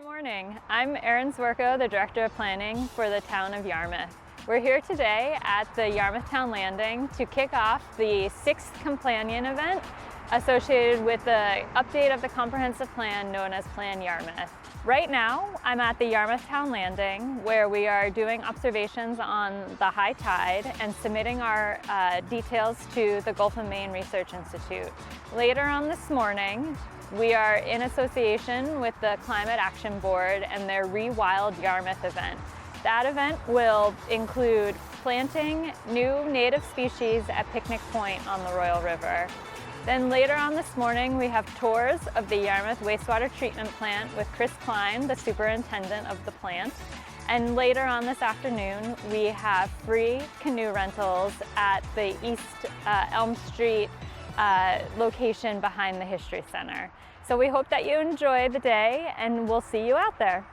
morning. I'm Erin Zwerko, the Director of Planning for the Town of Yarmouth. We're here today at the Yarmouth Town Landing to kick off the 6th Complanion event associated with the update of the comprehensive plan known as Plan Yarmouth. Right now, I'm at the Yarmouth Town Landing where we are doing observations on the high tide and submitting our details to the Gulf of Maine Research Institute. Later on this morning, we are in association with the Climate Action Board and their Rewild Yarmouth event. That event will include planting new native species at Picnic Point on the Royal River. Then later on this morning, we have tours of the Yarmouth Wastewater Treatment Plant with Chris Klein, the superintendent of the plant. And later on this afternoon, we have free canoe rentals at the East Elm Street location behind the History Center. So we hope that you enjoy the day and we'll see you out there.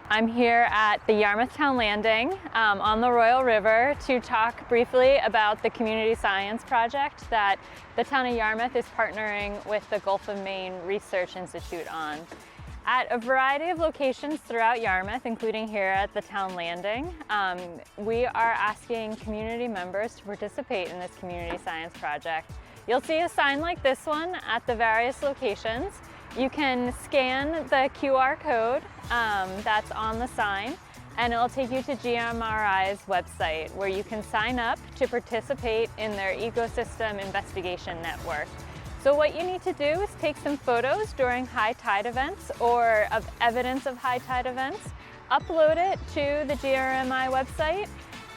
I'm here at the Yarmouth Town Landing on the Royal River to talk briefly about the community science project that the Town of Yarmouth is partnering with the Gulf of Maine Research Institute on. At a variety of locations throughout Yarmouth, including here at the Town Landing, we are asking community members to participate in this community science project. You'll see a sign like this one at the various locations. You can scan the QR code that's on the sign, and it'll take you to GMRI's website where you can sign up to participate in their ecosystem investigation network. So what you need to do is take some photos during high tide events or of evidence of high tide events, upload it to the GRMI website,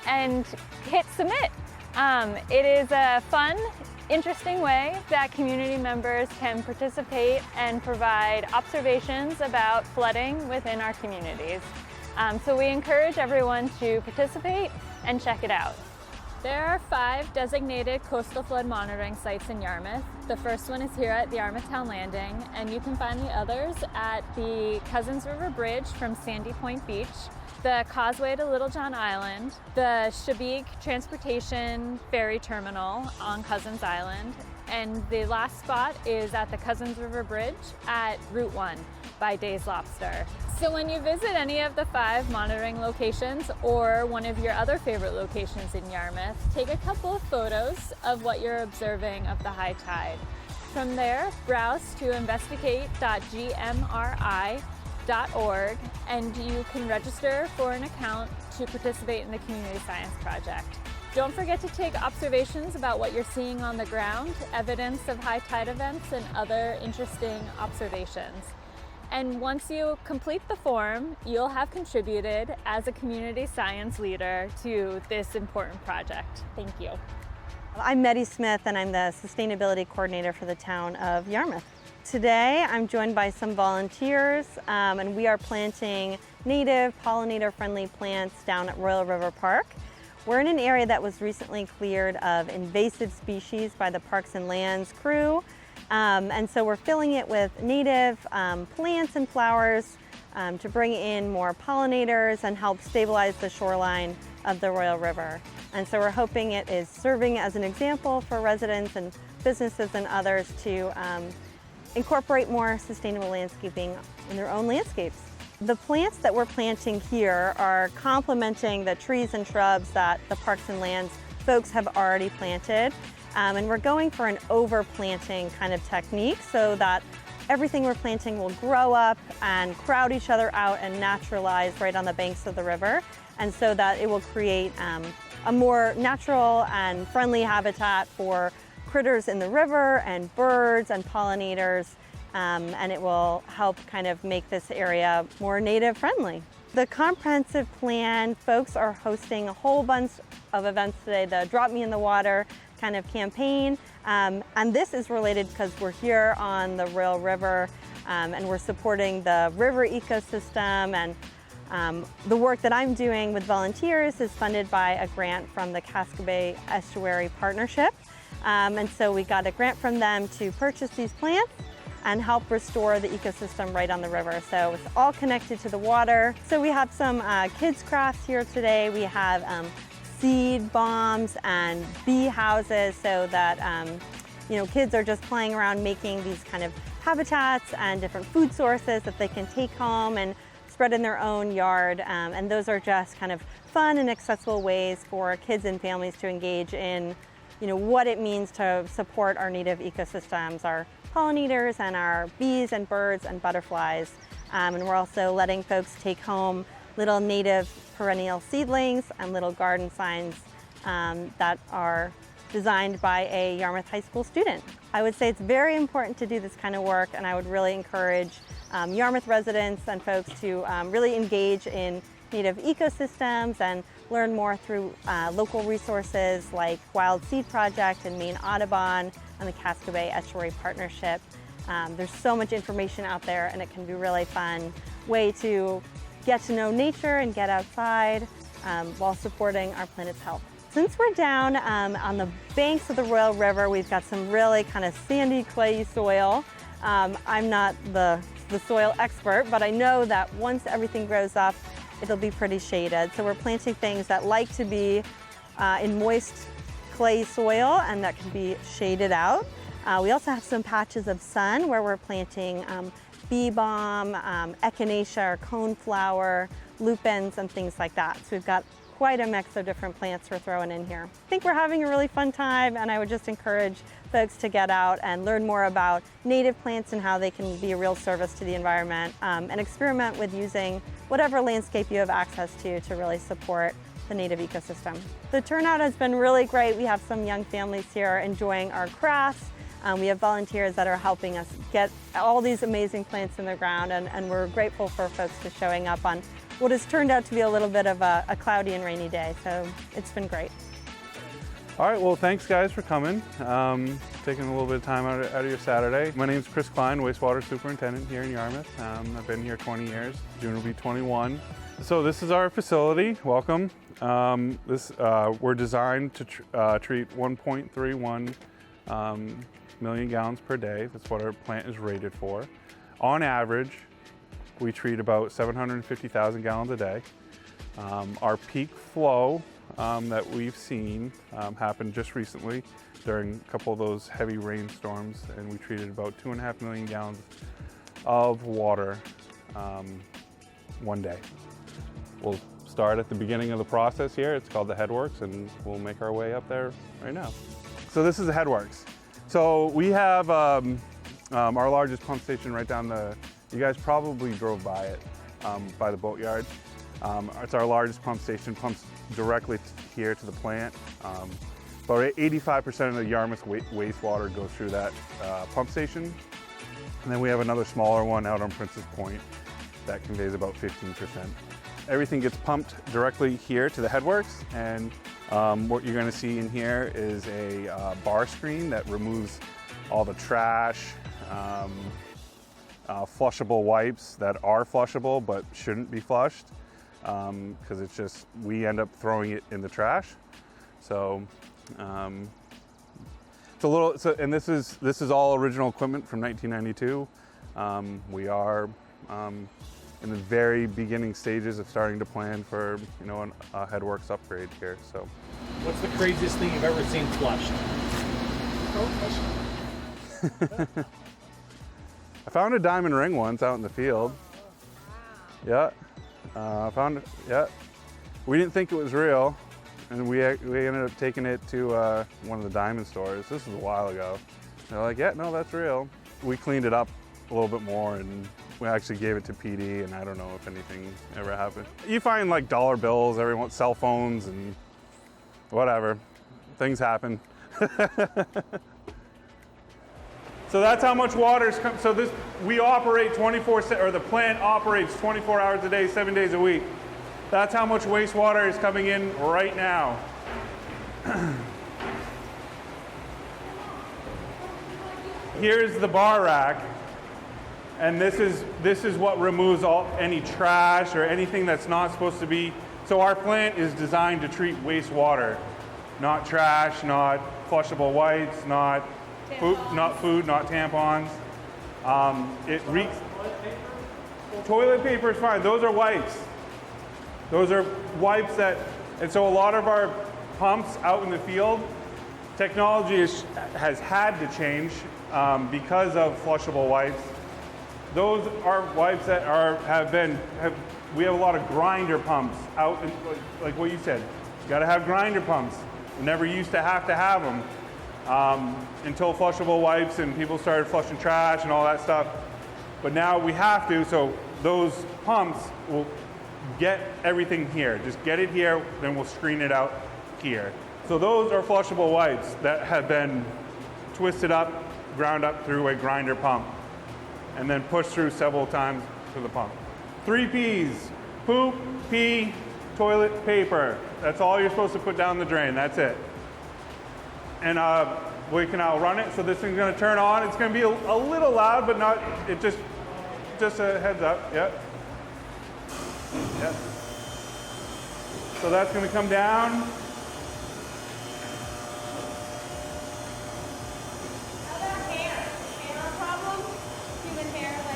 and hit submit. It is a fun, interesting way that community members can participate and provide observations about flooding within our communities. So we encourage everyone to participate and check it out. There are 5 designated coastal flood monitoring sites in Yarmouth. The first one is here at the Yarmouth Town Landing, and you can find the others at the Cousins River Bridge from Sandy Point Beach, the Causeway to Little John Island, the Chebeague Transportation Ferry Terminal on Cousins Island, and the last spot is at the Cousins River Bridge at Route 1 by Days Lobster. So when you visit any of the 5 monitoring locations or one of your other favorite locations in Yarmouth, take a couple of photos of what you're observing of the high tide. From there, browse to investigate.gmri.org and you can register for an account to participate in the community science project. Don't forget to take observations about what you're seeing on the ground, evidence of high tide events, and other interesting observations. And once you complete the form, you'll have contributed as a community science leader to this important project. Thank you. I'm Meddy Smith and I'm the Sustainability Coordinator for the Town of Yarmouth. Today I'm joined by some volunteers and we are planting native pollinator-friendly plants down at Royal River Park. We're in an area that was recently cleared of invasive species by the Parks and Lands crew. And so we're filling it with native plants and flowers to bring in more pollinators and help stabilize the shoreline of the Royal River. And so we're hoping it is serving as an example for residents and businesses and others to incorporate more sustainable landscaping in their own landscapes. The plants that we're planting here are complementing the trees and shrubs that the Parks and Lands folks have already planted. And we're going for an overplanting kind of technique so that everything we're planting will grow up and crowd each other out and naturalize right on the banks of the river, and so that it will create a more natural and friendly habitat for critters in the river and birds and pollinators, and it will help kind of make this area more native friendly. The comprehensive plan, folks are hosting a whole bunch of events today, the Drop Me in the Water kind of campaign, and this is related because we're here on the Royal River and we're supporting the river ecosystem, and the work that I'm doing with volunteers is funded by a grant from the Casco Bay Estuary Partnership, and so we got a grant from them to purchase these plants and help restore the ecosystem right on the river. So it's all connected to the water. So we have some kids crafts here today. We have seed bombs and bee houses so that kids are just playing around making these kind of habitats and different food sources that they can take home and spread in their own yard. And those are just kind of fun and accessible ways for kids and families to engage in what it means to support our native ecosystems, our pollinators and our bees and birds and butterflies. And we're also letting folks take home little native perennial seedlings and little garden signs that are designed by a Yarmouth High School student. I would say it's very important to do this kind of work, and I would really encourage Yarmouth residents and folks to really engage in native ecosystems and learn more through local resources like Wild Seed Project and Maine Audubon and the Casco Bay Estuary Partnership. There's so much information out there, and it can be a really fun way to get to know nature and get outside while supporting our planet's health. Since we're down on the banks of the Royal River, we've got some really kind of sandy, clayey soil. I'm not the soil expert, but I know that once everything grows up, it'll be pretty shaded. So we're planting things that like to be in moist clay soil and that can be shaded out. We also have some patches of sun where we're planting bee balm, echinacea or coneflower, lupins, and things like that. So we've got quite a mix of different plants we're throwing in here. I think we're having a really fun time, and I would just encourage folks to get out and learn more about native plants and how they can be a real service to the environment, and experiment with using whatever landscape you have access to really support the native ecosystem. The turnout has been really great. We have some young families here enjoying our crafts. We have volunteers that are helping us get all these amazing plants in the ground, and we're grateful for folks for showing up on what has turned out to be a little bit of a cloudy and rainy day, so it's been great. All right, well, thanks guys for coming, taking a little bit of time out of your Saturday. My name's Chris Klein, wastewater superintendent here in Yarmouth. I've been here 20 years, June will be 21. So this is our facility, welcome. We're designed to treat 1.31 million gallons per day. That's what our plant is rated for. On average, we treat about 750,000 gallons a day. Our peak flow that we've seen happened just recently during a couple of those heavy rainstorms, and we treated about 2.5 million gallons of water one day. We'll start at the beginning of the process here. It's called the headworks, and we'll make our way up there right now. So this is the headworks. So we have our largest pump station right down you guys probably drove by it, by the boatyard. It's our largest pump station, pumps directly here to the plant. About 85% of the Yarmouth wastewater goes through that pump station. And then we have another smaller one out on Princess Point that conveys about 15%. Everything gets pumped directly here to the headworks, and what you're gonna see in here is a bar screen that removes all the trash, flushable wipes that are flushable but shouldn't be flushed, because it's just, we end up throwing it in the trash. So it's a little, and this is all original equipment from 1992. We are in the very beginning stages of starting to plan for a headworks upgrade here. So, what's the craziest thing you've ever seen flushed? Goldfish. I found a diamond ring once out in the field. Yeah, I found it. Yeah, we didn't think it was real, and we ended up taking it to one of the diamond stores. This was a while ago. They're like, yeah, no, that's real. We cleaned it up a little bit more, and we actually gave it to PD, and I don't know if anything ever happened. You find like dollar bills, everyone, cell phones, and whatever. Things happen. So that's how much water's come. So we operate 24/7, or the plant operates 24 hours a day, 7 days a week. That's how much wastewater is coming in right now. Here's the bar rack, and this is what removes any trash or anything that's not supposed to be. So our plant is designed to treat wastewater, not trash, not flushable wipes, not food, not tampons. Toilet paper is fine. Those are wipes. Those are wipes and so a lot of our pumps out in the field, technology has had to change because of flushable wipes. those are wipes that we have a lot of grinder pumps out, like what you said. You got to have grinder pumps. We never used to have them until flushable wipes and people started flushing trash and all that stuff. But now we have to, so those pumps will get everything here. Just get it here, then we'll screen it out here. So those are flushable wipes that have been twisted up, ground up through a grinder pump, and then pushed through several times to the pump. 3 P's, poop, pee, toilet paper. That's all you're supposed to put down the drain, that's it. And we can now run it, so this thing's gonna turn on. It's gonna be a little loud, but not, it just a heads up, yep. Yep. So that's gonna come down.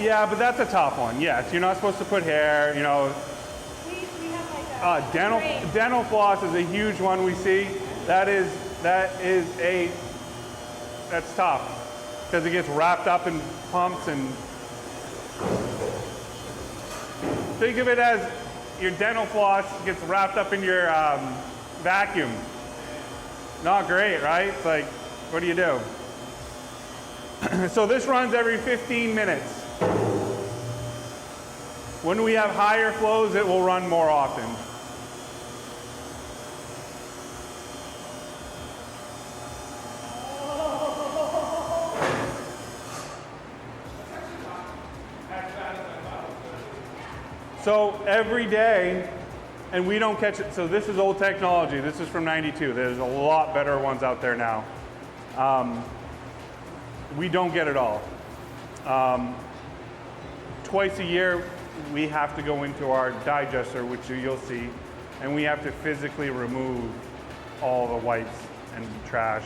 Yeah, but that's a tough one. Yes, you're not supposed to put hair, you know. We have like a dental floss is a huge one we see. That's tough because it gets wrapped up in pumps, and think of it as your dental floss gets wrapped up in your vacuum. Not great, right? It's like, what do you do? So this runs every 15 minutes. When we have higher flows, it will run more often. So every day, and we don't catch it, so this is old technology. This is from '92. There's a lot better ones out there now. We don't get it all. Twice a year, we have to go into our digester, which you'll see, and we have to physically remove all the wipes and trash,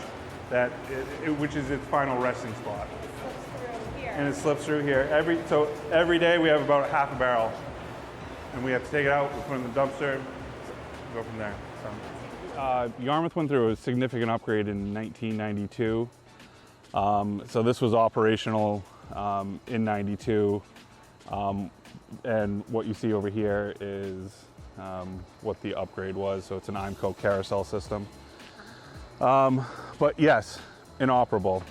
which is its final resting spot. It slips through here. And it slips through here. So every day we have about half a barrel, and we have to take it out, we put it in the dumpster, go from there. So. Yarmouth went through a significant upgrade in 1992. So this was operational in '92. And what you see over here is what the upgrade was. So it's an IMCO carousel system. But yes, inoperable.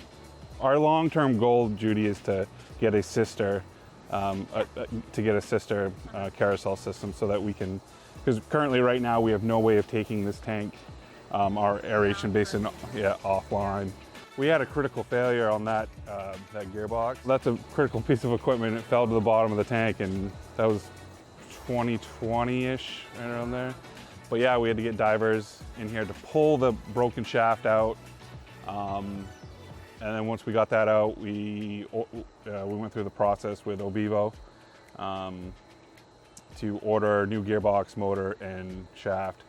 Our long-term goal, Judy, is to get a sister carousel system so that we can, because currently right now we have no way of taking this tank, our aeration basin, offline. We had a critical failure on that gearbox. That's a critical piece of equipment. It fell to the bottom of the tank, and that was 2020-ish, right around there. But yeah, we had to get divers in here to pull the broken shaft out. And then once we got that out, we went through the process with Ovivo to order a new gearbox, motor, and shaft,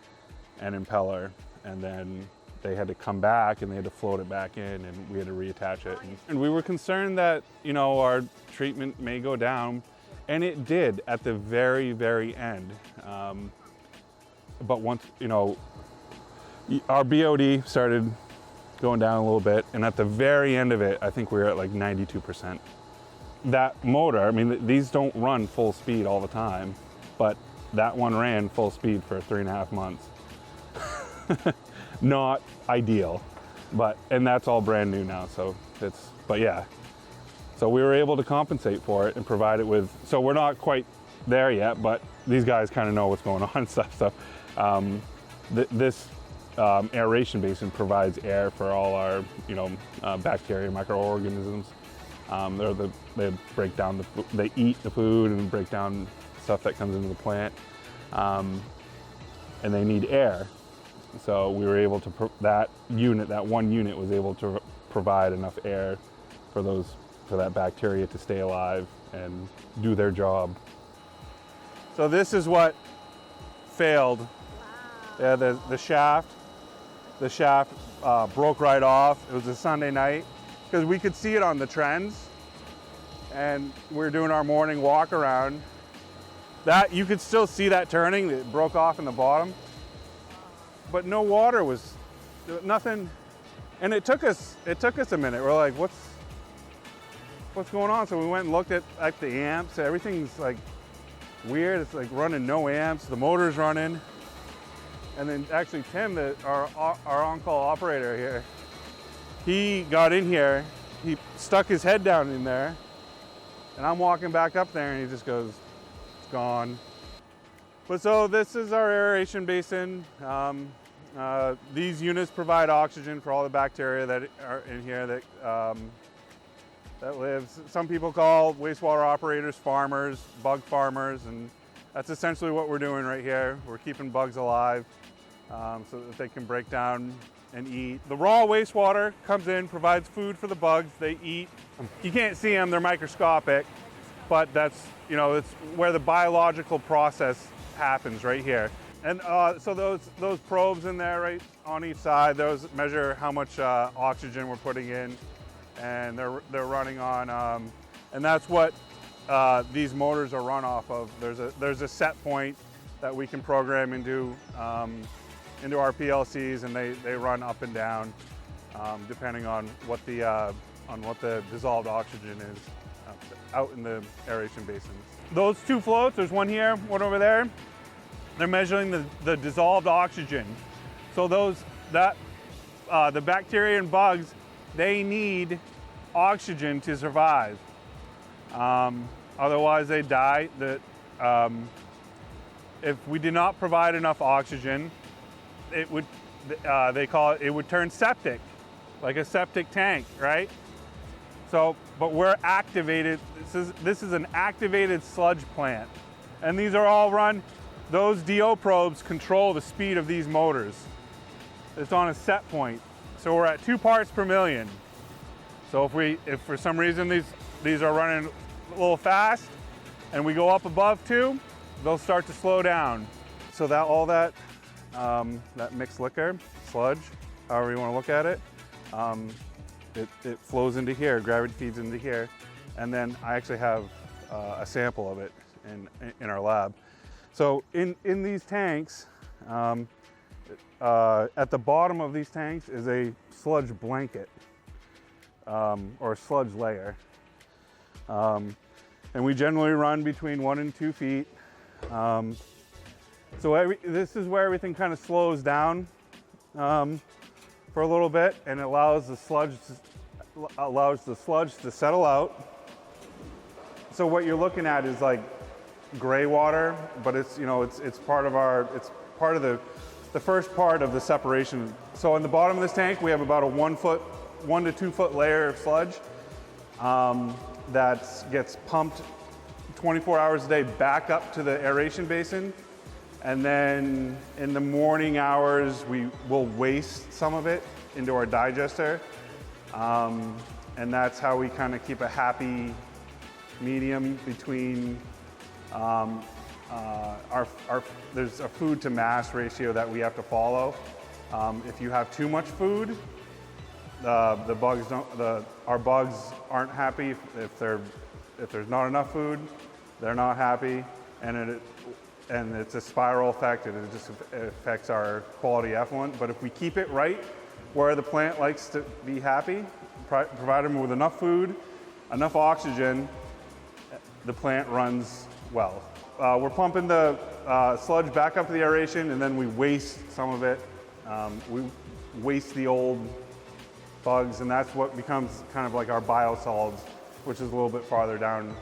and impeller. And then they had to come back and they had to float it back in, and we had to reattach it. And we were concerned that, you know, our treatment may go down, and it did at the very, very end. But once, you know, our BOD started going down a little bit, and at the very end of it, I think we were at like 92%. That motor, I mean, these don't run full speed all the time, but that one ran full speed for 3.5 months. Not ideal, and that's all brand new now, but yeah. So we were able to compensate for it and provide it with, so we're not quite there yet, but these guys kind of know what's going on and stuff. So this aeration provides air for all our, bacteria, microorganisms. They break down they eat the food and break down stuff that comes into the plant, and they need air. So we were able to, that one unit was able to provide enough air for that bacteria to stay alive and do their job. So this is what failed. Wow. Yeah, the shaft broke right off. It was a Sunday night because we could see it on the trends, and we were doing our morning walk around. That you could still see that turning. It broke off in the bottom. But no water was, nothing, and it took us a minute. We're like, what's going on? So we went and looked at like the amps. Everything's like weird. It's like running no amps. The motor's running. And then actually Tim, our on-call operator here, he got in here, he stuck his head down in there, and I'm walking back up there and he just goes, it's gone. But so this is our aeration basin. These units provide oxygen for all the bacteria that are in here that lives. Some people call wastewater operators farmers, bug farmers, and that's essentially what we're doing right here. We're keeping bugs alive so that they can break down and eat. The raw wastewater comes in, provides food for the bugs. They eat. You can't see them, they're microscopic, but that's, it's where the biological process happens right here. And so those probes in there right on each side, those measure how much oxygen we're putting in, and they're running on, and that's what these motors are run off of. There's a set point that we can program into our PLCs, and they run up and down depending on what the dissolved oxygen is out in the aeration basins. Those two floats, there's one here, one over there. They're measuring the dissolved oxygen. So the bacteria and bugs, they need oxygen to survive. Otherwise they die. If we did not provide enough oxygen, it would turn septic, like a septic tank, right? So, but we're activated. This is an activated sludge plant, and these are all run. Those DO probes control the speed of these motors. It's on a set point. So we're at 2 parts per million. So if for some reason these are running a little fast and we go up above 2, they'll start to slow down. So that mixed liquor, sludge, however you want to look at it, it flows into here, gravity feeds into here. And then I actually have a sample of it in our lab. So in these tanks, at the bottom of these tanks is a sludge blanket or sludge layer. And we generally run between 1 and 2 feet. So this is where everything kind of slows down for a little bit, and it allows the sludge to settle out. So what you're looking at is like gray water, but it's part of the first part of the separation. So in the bottom of this tank, we have about a 1 to 2 foot layer of sludge that gets pumped 24 hours a day back up to the aeration basin. And then in the morning hours, we will waste some of it into our digester. And that's how we kind of keep a happy medium between there's a food to mass ratio that we have to follow. If you have too much food, our bugs aren't happy. If there's not enough food, they're not happy, and it's a spiral effect. It just affects our quality effluent. But if we keep it right where the plant likes to be happy, provide them with enough food, enough oxygen, the plant runs well. We're pumping the sludge back up to the aeration, and then we waste some of it. We waste the old bugs, and that's what becomes kind of like our biosolids, which is a little bit farther down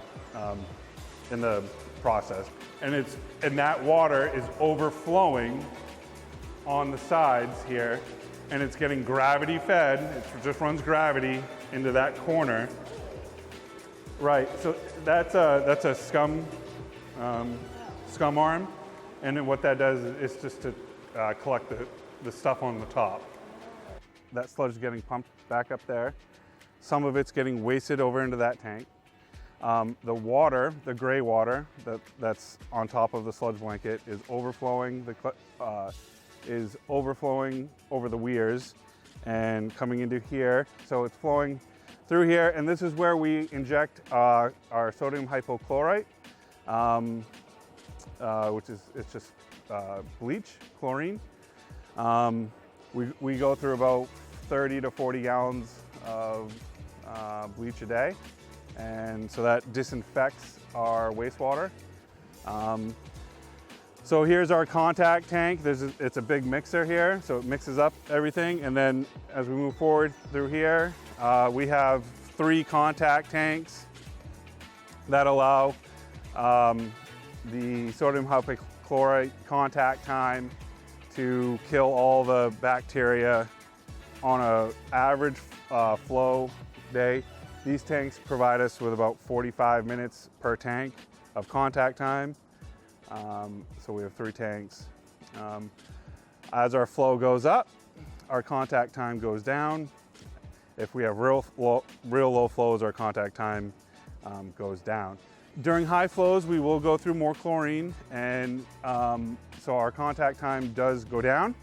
in the process. And that water is overflowing on the sides here, and it's getting gravity fed. It just runs gravity into that corner. Right, so that's a scum arm, and then what that does is just to collect the stuff on the top. That sludge is getting pumped back up there. Some of it's getting wasted over into that tank. The water, the gray water that's on top of the sludge blanket is overflowing over the weirs and coming into here. So it's flowing through here, and this is where we inject our sodium hypochlorite, which is just bleach, chlorine. We go through about 30 to 40 gallons of bleach a day. and so that disinfects our wastewater. So here's our contact tank. It's a big mixer here, so it mixes up everything. And then as we move forward through here, we have 3 contact tanks that allow the sodium hypochlorite contact time to kill all the bacteria on an average flow day. These tanks provide us with about 45 minutes per tank of contact time. So we have 3 tanks. As our flow goes up, our contact time goes down. If we have real low flows, our contact time goes down. During high flows, we will go through more chlorine, and so our contact time does go down,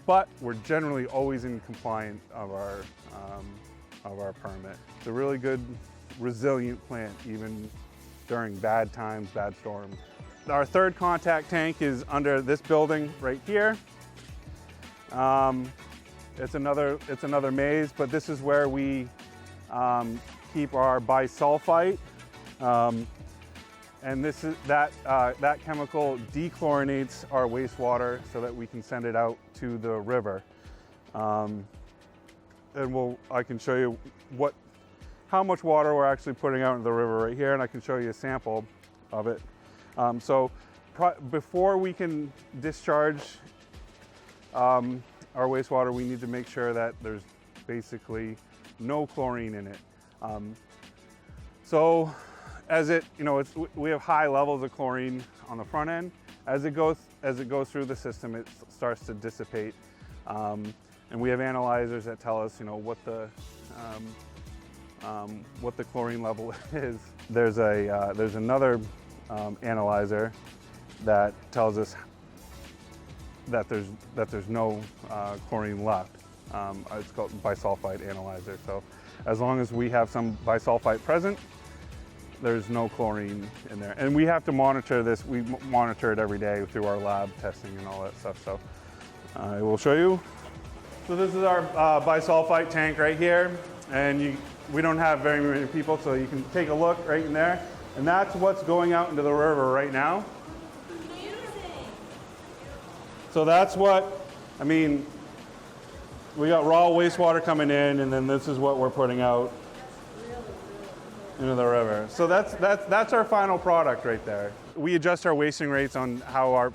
but we're generally always in compliance of our permit. It's a really good, resilient plant, even during bad times, bad storms. Our 3rd contact tank is under this building right here. It's another maze, but this is where we keep our bisulfite. And that chemical dechlorinates our wastewater so that we can send it out to the river. And I can show you how much water we're actually putting out into the river right here, and I can show you a sample of it. Before we can discharge our wastewater, we need to make sure that there's basically no chlorine in it. We have high levels of chlorine on the front end. As it goes through the system, it starts to dissipate, and we have analyzers that tell us, what the chlorine level is. There's another analyzer that tells us that there's no chlorine left. It's called bisulfite analyzer. So as long as we have some bisulfite present, there's no chlorine in there. And we have to monitor this. We monitor it every day through our lab testing and all that stuff. So I will show you. So this is our bisulfite tank right here. And we don't have very many people, so you can take a look right in there. And that's what's going out into the river right now. So that's we got raw wastewater coming in, and then this is what we're putting out into the river. So that's our final product right there. We adjust our wasting rates on how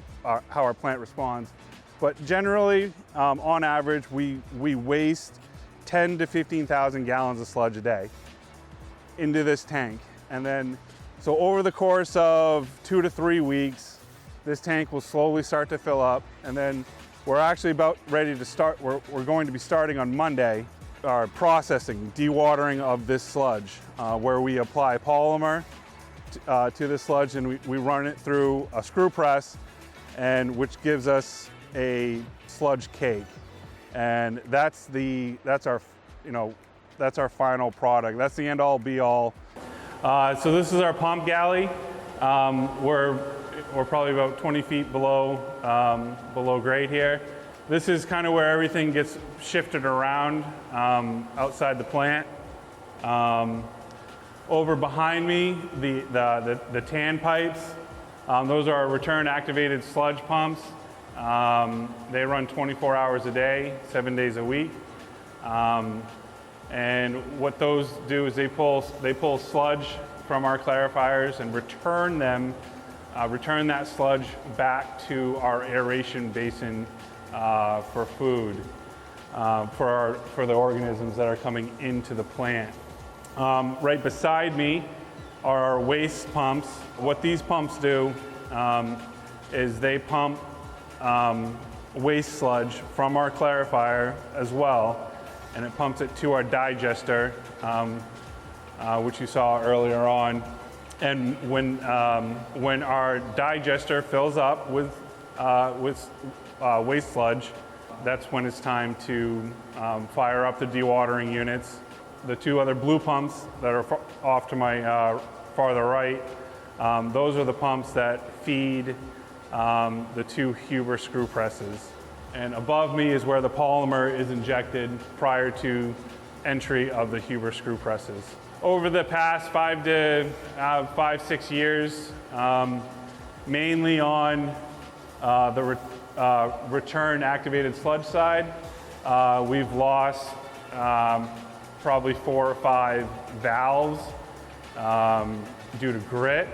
our plant responds, but generally, on average, we waste 10 to 15,000 gallons of sludge a day into this tank. And then, so over the course of 2 to 3 weeks, this tank will slowly start to fill up. And then we're actually about ready to start, we're going to be starting on Monday, our processing, dewatering of this sludge, where we apply polymer to the sludge, and we run it through a screw press, and which gives us a sludge cake. And that's our final product. That's the end all be all. So this is our pump galley. We're probably about 20 feet below grade here. This is kind of where everything gets shifted around outside the plant. Over behind me, the tan pipes, those are return activated sludge pumps. They run 24 hours a day, 7 days a week. And what those do is they pull sludge from our clarifiers and return that sludge back to our aeration basin for food, for the organisms that are coming into the plant. Right beside me are our waste pumps. What these pumps do is they pump waste sludge from our clarifier as well, and it pumps it to our digester, which you saw earlier on. And when our digester fills up with waste sludge, that's when it's time to fire up the dewatering units. The 2 other blue pumps that are off to my farther right, those are the pumps that feed the 2 Huber screw presses. And above me is where the polymer is injected prior to entry of the Huber screw presses. over the past 5-6 years, mainly on the return activated sludge side. We've lost probably 4 or 5 valves due to grit.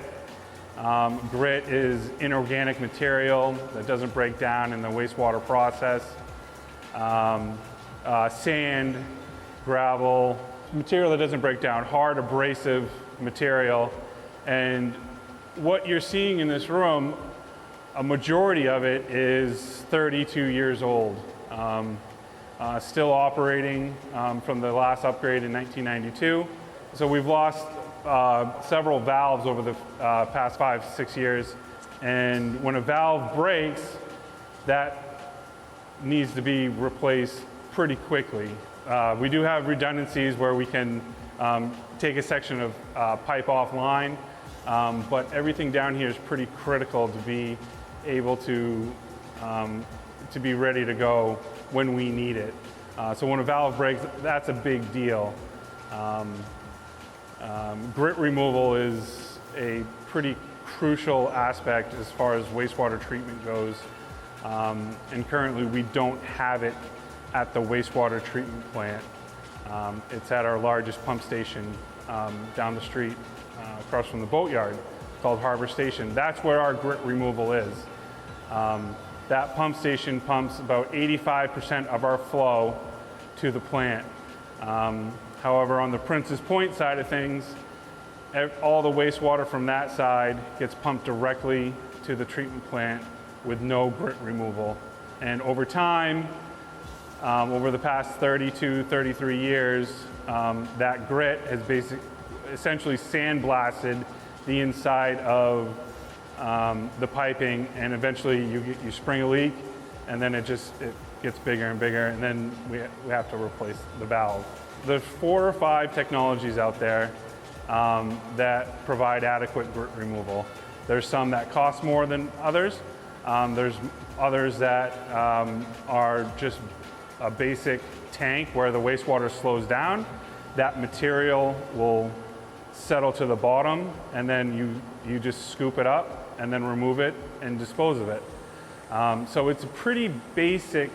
Grit is inorganic material that doesn't break down in the wastewater process. Sand, gravel, material that doesn't break down, hard abrasive material. And what you're seeing in this room, a majority of it is 32 years old. Still operating from the last upgrade in 1992. So we've lost several valves over the past 5-6 years. And when a valve breaks, that needs to be replaced pretty quickly. We do have redundancies where we can take a section of pipe offline, but everything down here is pretty critical to be able to be ready to go when we need it. So when a valve breaks, that's a big deal. Grit removal is a pretty crucial aspect as far as wastewater treatment goes. And currently we don't have it at the wastewater treatment plant. It's at our largest pump station down the street across from the boatyard called Harbor Station. That's where our grit removal is. That pump station pumps about 85% of our flow to the plant. However, on the Princess Point side of things, all the wastewater from that side gets pumped directly to the treatment plant with no grit removal. And over time, over the past 32, 33 years, that grit has essentially sandblasted the inside of the piping, and eventually you spring a leak, and then it gets bigger and bigger, and then we have to replace the valve. There's 4 or 5 technologies out there that provide adequate grit removal. There's some that cost more than others. There's others that are just a basic tank where the wastewater slows down. That material will settle to the bottom, and then you just scoop it up and then remove it and dispose of it. So it's a pretty basic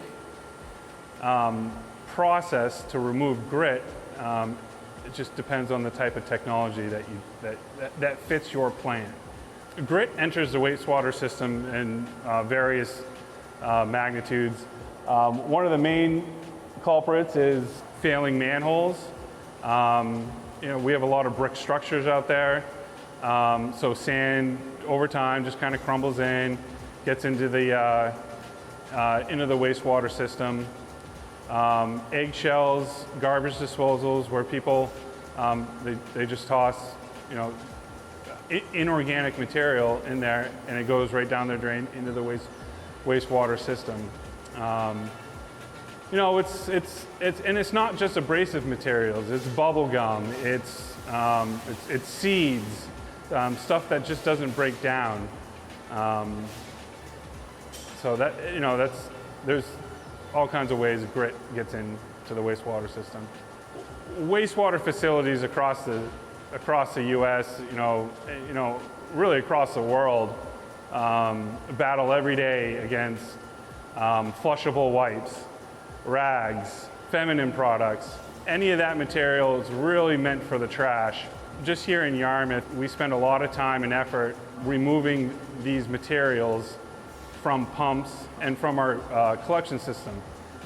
process to remove grit. It just depends on the type of technology that fits your plant. Grit enters the wastewater system in various magnitudes. One of the main culprits is failing manholes. We have a lot of brick structures out there, so sand over time just kind of crumbles in, gets into the wastewater system. Eggshells, garbage disposals, where people they just toss inorganic material in there, and it goes right down their drain into the wastewater system. It's not just abrasive materials. It's bubble gum. It's seeds, stuff that just doesn't break down. So there's all kinds of ways grit gets into the wastewater system. Wastewater facilities across the U.S., really across the world, battle every day against flushable wipes, rags, feminine products. Any of that material is really meant for the trash. Just here in Yarmouth, we spend a lot of time and effort removing these materials from pumps and from our collection system.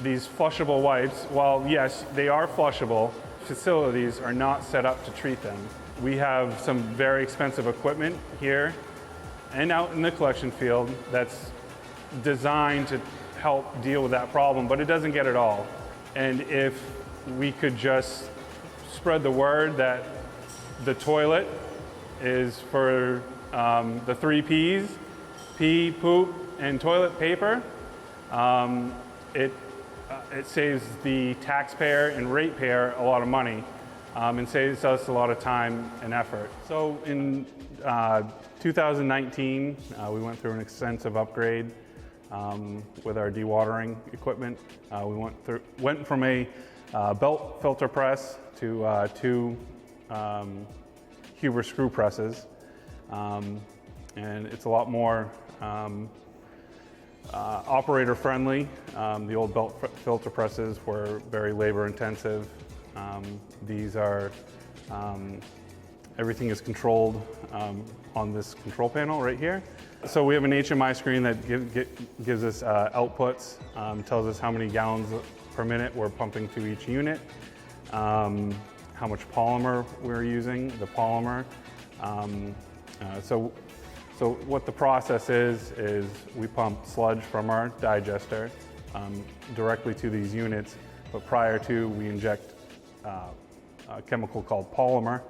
These flushable wipes, while yes, they are flushable, facilities are not set up to treat them. We have some very expensive equipment here and out in the collection field that's designed to help deal with that problem, but it doesn't get it all. And if we could just spread the word that the toilet is for the 3 Ps, pee, poop, and toilet paper, it saves the taxpayer and ratepayer a lot of money, and saves us a lot of time and effort. So in 2019, we went through an extensive upgrade with our dewatering equipment. We went from a belt filter press to 2 Huber screw presses, and it's a lot more operator friendly. The old belt filter presses were very labor intensive. These are, everything is controlled on this control panel right here. So we have an HMI screen that gives us outputs, tells us how many gallons per minute we're pumping to each unit, how much polymer we're using, the polymer. So what the process is we pump sludge from our digester directly to these units, but prior to, we inject a chemical called polymer,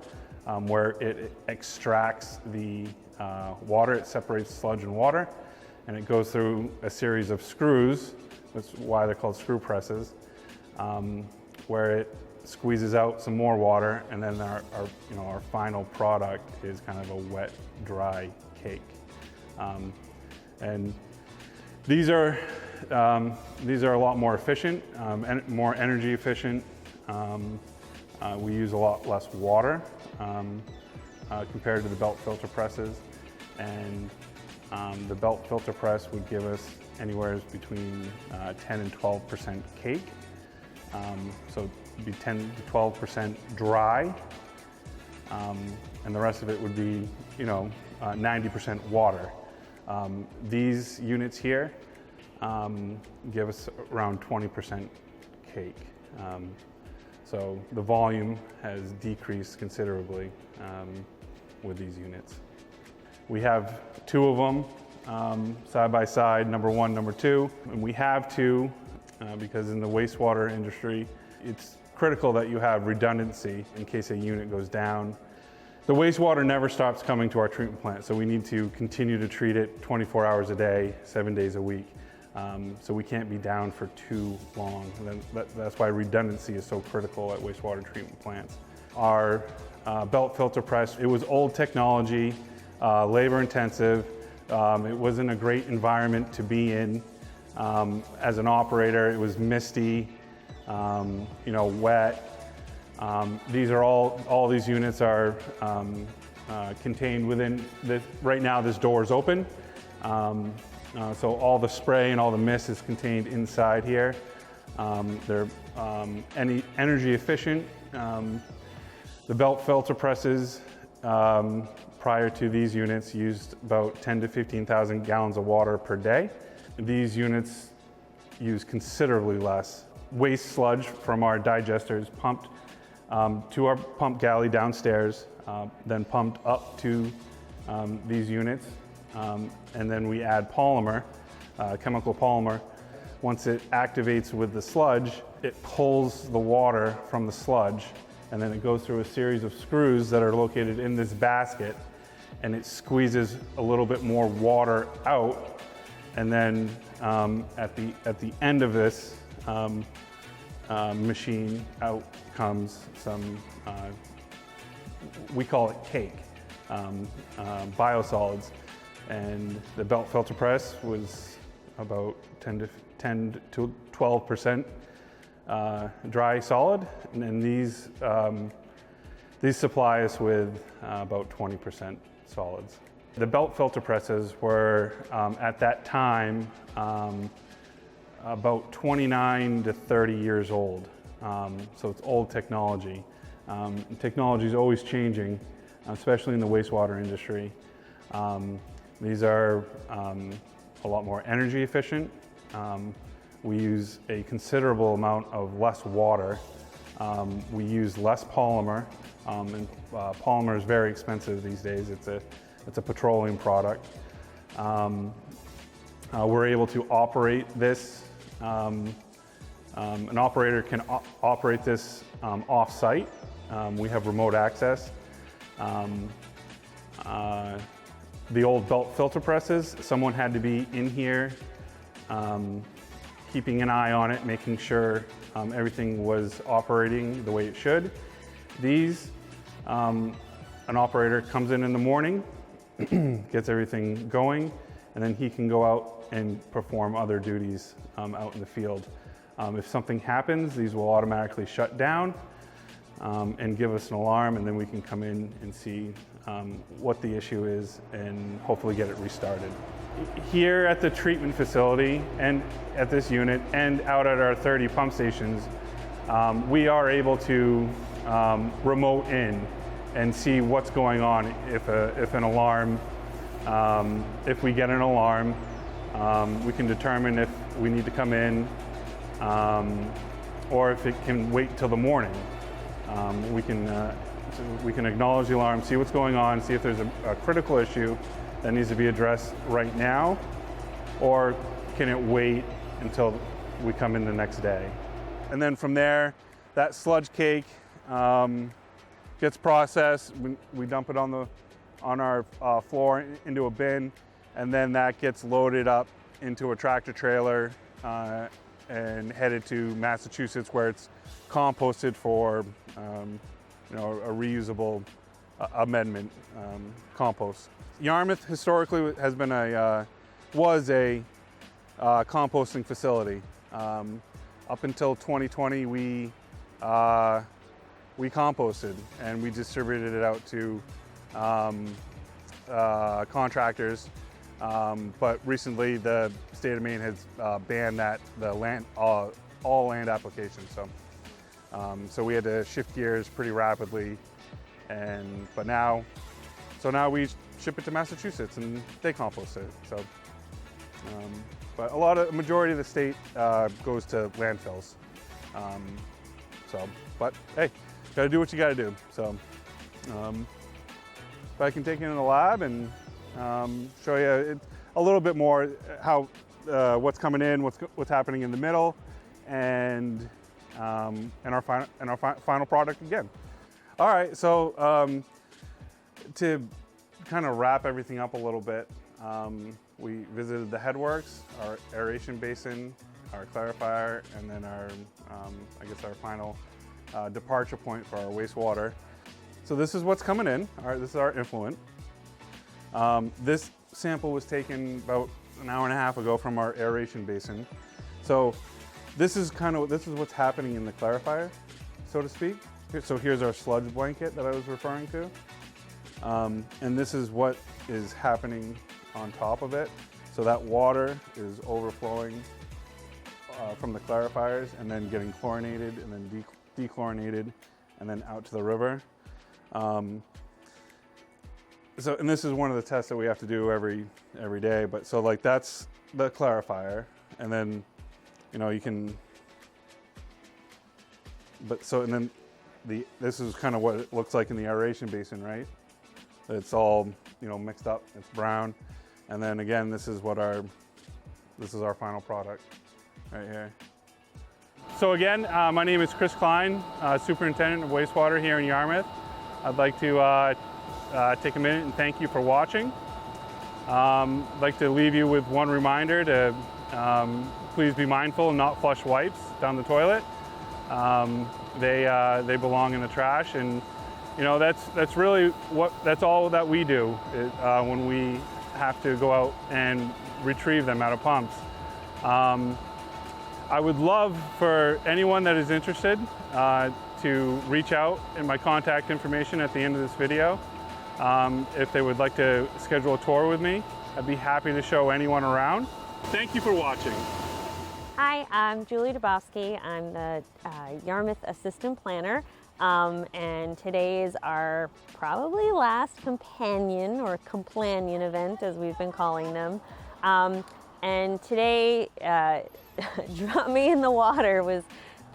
where it extracts the water. It separates sludge and water, and it goes through a series of screws. That's why they're called screw presses, where it squeezes out some more water, and then our final product is kind of a wet, dry cake. And these are a lot more efficient, and more energy efficient. We use a lot less water compared to the belt filter presses, and the belt filter press would give us anywhere between 10 and 12% cake. So it'd be 10 to 12% dry, and the rest of it would be 90% water. These units here give us around 20% cake. So the volume has decreased considerably with these units. We have two of them side by side, number one, number two. And we have two because in the wastewater industry, it's critical that you have redundancy in case a unit goes down. The wastewater never stops coming to our treatment plant, so we need to continue to treat it 24 hours a day, 7 days a week. So we can't be down for too long. And that's why redundancy is so critical at wastewater treatment plants. Our belt filter press, it was old technology, labor intensive. It wasn't a great environment to be in. As an operator, it was misty, wet. These are all these units are contained within this. Right now, this door is open. So all the spray and all the mist is contained inside here. They're energy efficient. The belt filter presses prior to these units used about 10 to 15,000 gallons of water per day. These units use considerably less. Waste sludge from our digesters pumped to our pump galley downstairs, then pumped up to these units. And then we add polymer, chemical polymer. Once it activates with the sludge, it pulls the water from the sludge, and then it goes through a series of screws that are located in this basket, and it squeezes a little bit more water out. And then at the end of this machine, out comes some, we call it cake, biosolids. And the belt filter press was about 10 to 12% dry solid, and then these supply us with about 20% solids. The belt filter presses were at that time about 29 to 30 years old, so it's old technology. Technology is always changing, especially in the wastewater industry. These are a lot more energy efficient. We use a considerable amount of less water. We use less polymer, and polymer is very expensive these days. It's a petroleum product. We're able to operate this. An operator can operate this off-site. We have remote access. The old belt filter presses, someone had to be in here keeping an eye on it, making sure everything was operating the way it should. These, an operator comes in the morning, gets everything going, and then he can go out and perform other duties out in the field. If something happens, these will automatically shut down. and give us an alarm, and then we can come in and see what the issue is and hopefully get it restarted. Here at the treatment facility and at this unit and out at our 30 pump stations, we are able to remote in and see what's going on if an alarm, if we get an alarm, we can determine if we need to come in or if it can wait till the morning. We can acknowledge the alarm, see what's going on, see if there's a critical issue that needs to be addressed right now, or can it wait until we come in the next day. And then from there, that sludge cake gets processed. We dump it on our floor into a bin, and then that gets loaded up into a tractor trailer and headed to Massachusetts, where it's composted for a reusable amendment compost. Yarmouth historically has been was a composting facility. Up until 2020, we composted and we distributed it out to contractors. But recently, the state of Maine has banned that all land applications. So we had to shift gears pretty rapidly, but now we ship it to Massachusetts and they compost it. So, but a majority of the state goes to landfills. But hey, gotta do what you gotta do. So, but I can take you in the lab and show you a little bit more how what's coming in, what's happening in the middle, and our final product again. All right, so to kind of wrap everything up a little bit, we visited the headworks, our aeration basin, our clarifier, and then our final departure point for our wastewater. So this is what's coming in. All right, this is our effluent. This sample was taken about an hour and a half ago from our aeration basin. So this is what's happening in the clarifier, so to speak. So here's our sludge blanket that I was referring to. And this is what is happening on top of it. So that water is overflowing from the clarifiers and then getting chlorinated and then dechlorinated and then out to the river. And this is one of the tests that we have to do every day. But so like that's the clarifier, and then you can. But so and then this is kind of what it looks like in the aeration basin, right? It's all mixed up. It's brown, and then again, this is our final product right here. So again, my name is Chris Klein, Superintendent of Wastewater here in Yarmouth. I'd like to take a minute and thank you for watching. I'd like to leave you with one reminder to please be mindful and not flush wipes down the toilet. They belong in the trash, and that's really that's all that we do when we have to go out and retrieve them out of pumps. I would love for anyone that is interested to reach out in my contact information at the end of this video. If they would like to schedule a tour with me, I'd be happy to show anyone around. Thank you for watching. Hi, I'm Julie Dabowski. I'm the Yarmouth Assistant Planner, and today is our probably last companion or Complanion event, as we've been calling them. And today, Drop Me in the Water was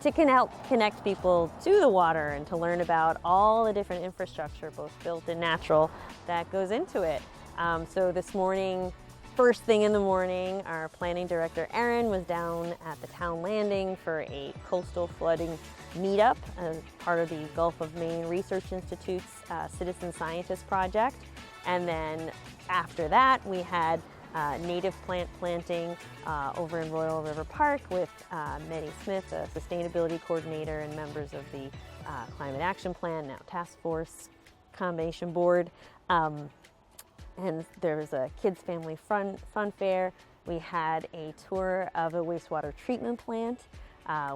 to help connect people to the water and to learn about all the different infrastructure, both built and natural, that goes into it. So this morning, first thing in the morning, our planning director, Erin, was down at the town landing for a coastal flooding meetup as part of the Gulf of Maine Research Institute's Citizen Scientist Project. And then after that, we had native plant planting over in Royal River Park with Maddie Smith, a sustainability coordinator, and members of the Climate Action Plan, now Task Force Combination Board. And there was a kids family fun fair. We had a tour of a wastewater treatment plant.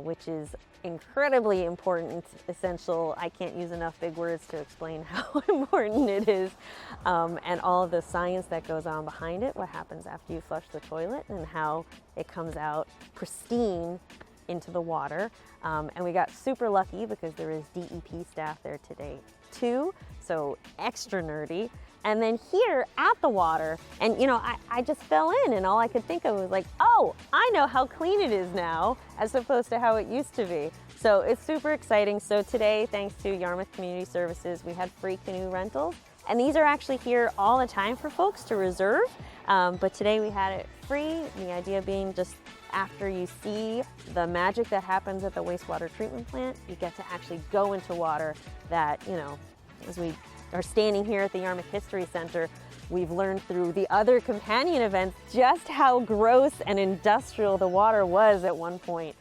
which is incredibly important, essential. I can't use enough big words to explain how important it is, and all of the science that goes on behind it, what happens after you flush the toilet and how it comes out pristine into the water. And we got super lucky because there is DEP staff there today too, so extra nerdy. And then here at the water, and you know, I just fell in and all I could think of was like, oh, I know how clean it is now as opposed to how it used to be. So it's super exciting. So today, thanks to Yarmouth Community Services, we had free canoe rentals. And these are actually here all the time for folks to reserve. But today we had it free. The idea being just after you see the magic that happens at the wastewater treatment plant, you get to actually go into water that, you know, as we are standing here at the Yarmouth History Center, we've learned through the other companion events just how gross and industrial the water was at one point.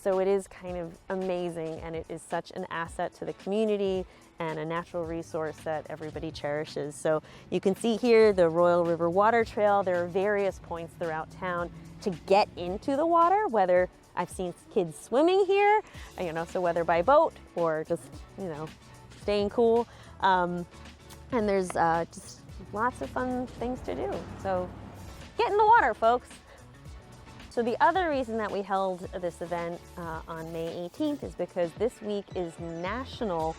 So it is kind of amazing, and it is such an asset to the community and a natural resource that everybody cherishes. So you can see here the Royal River Water Trail. There are various points throughout town to get into the water, whether I've seen kids swimming here, you know, so whether by boat or just, you know, staying cool. And there's just lots of fun things to do. So get in the water, folks. So the other reason that we held this event on May 18th is because this week is National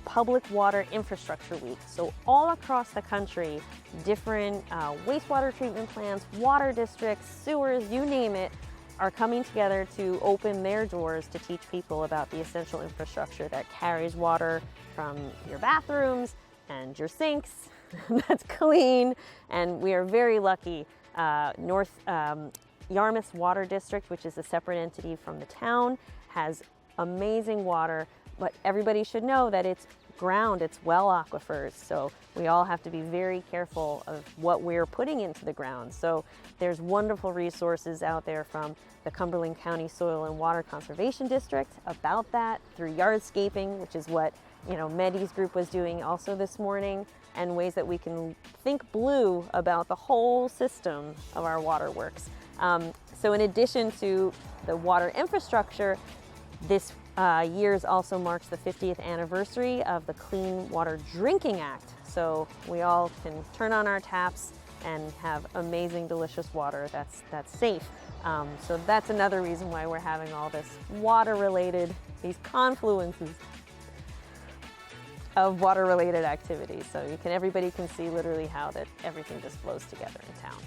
Public Water Infrastructure Week. So all across the country, different wastewater treatment plants, water districts, sewers, you name it, are coming together to open their doors to teach people about the essential infrastructure that carries water from your bathrooms and your sinks that's clean. And we are very lucky. Yarmouth's Water District, which is a separate entity from the town, has amazing water, but everybody should know that it's ground, it's well aquifers, so we all have to be very careful of what we're putting into the ground. So there's wonderful resources out there from the Cumberland County Soil and Water Conservation District about that, through yardscaping, which is what, you know, Medi's group was doing also this morning, and ways that we can think blue about the whole system of our waterworks. So in addition to the water infrastructure, this year's also marks the 50th anniversary of the Clean Water Drinking Act. So we all can turn on our taps and have amazing, delicious water that's safe. So that's another reason why we're having all this water-related, these confluences of water-related activities. So everybody can see literally how that everything just flows together in town.